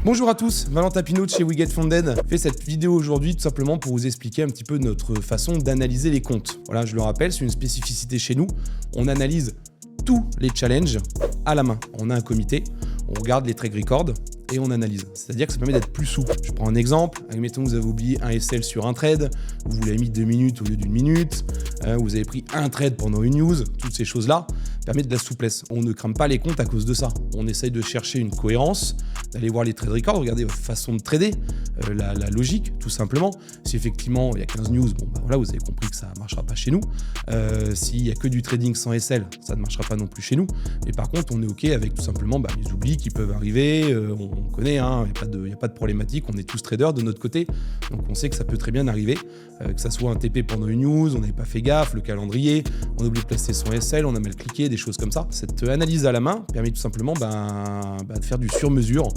Bonjour à tous, Valentin Pinault de chez We Get Funded. Je fais cette vidéo aujourd'hui tout simplement pour vous expliquer un petit peu notre façon d'analyser les comptes. Voilà, je le rappelle, c'est une spécificité chez nous. On analyse tous les challenges à la main. On a un comité, on regarde les track records et on analyse. C'est-à-dire que ça permet d'être plus souple. Je prends un exemple. Admettons que vous avez oublié un SL sur un trade, vous l'avez mis 2 minutes au lieu d'1 minute, vous avez pris un trade pendant une news, toutes ces choses-là permettent de la souplesse. On ne crame pas les comptes à cause de ça. On essaye de chercher une cohérence, d'aller voir les trade records, regarder votre façon de trader, la logique, tout simplement. Si effectivement il y a 15 news, bon bah voilà, vous avez compris que ça ne marchera pas chez nous. S'il n'y a que du trading sans SL, ça ne marchera pas non plus chez nous. Mais par contre, on est OK avec tout simplement les oublis qui peuvent arriver. On connaît, hein, il n'y a pas de problématique. On est tous traders de notre côté. Donc on sait que ça peut très bien arriver. Que ça soit un TP pendant une news, on n'avait pas fait gaffe, le calendrier, on a oublié de placer son SL, on a mal cliqué, des choses comme ça. Cette analyse à la main permet tout simplement de faire du sur-mesure,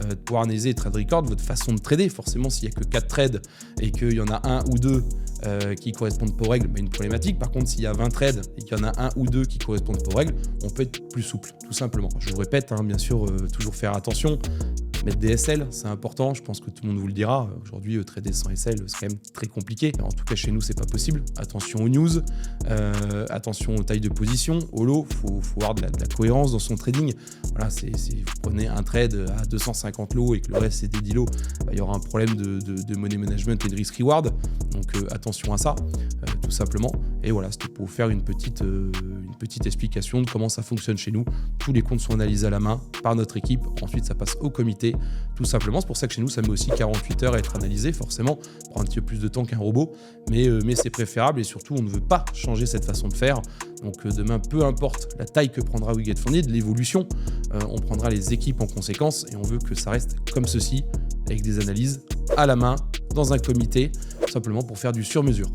de pouvoir analyser les trade records, votre façon de trader. Forcément, s'il n'y a que 4 trades et qu'il y en a un ou deux qui correspondent pas aux règles, une problématique. Par contre, s'il y a 20 trades et qu'il y en a un ou deux qui correspondent pas aux règles, on peut être plus souple, tout simplement. Je vous répète, hein, bien sûr, toujours faire attention. Mettre des SL, c'est important, je pense que tout le monde vous le dira. Aujourd'hui, trader sans SL, c'est quand même très compliqué. En tout cas, chez nous, c'est pas possible. Attention aux news, attention aux tailles de position, au lot, faut avoir de la cohérence dans son trading. Voilà, vous prenez un trade à 250 lots et que le reste c'est des 10 lots, il y aura un problème de money management et de risk reward. Donc attention à ça, tout simplement. Et voilà, c'était pour vous faire une petite explication de comment ça fonctionne chez nous. Tous les comptes sont analysés à la main par notre équipe. Ensuite, ça passe au comité. Tout simplement, c'est pour ça que chez nous, ça met aussi 48 heures à être analysé, forcément. Ça prend un petit peu plus de temps qu'un robot, mais c'est préférable et surtout, on ne veut pas changer cette façon de faire. Donc demain, peu importe la taille que prendra We Get Funded, l'évolution, on prendra les équipes en conséquence et on veut que ça reste comme ceci, avec des analyses à la main, dans un comité, tout simplement pour faire du sur-mesure.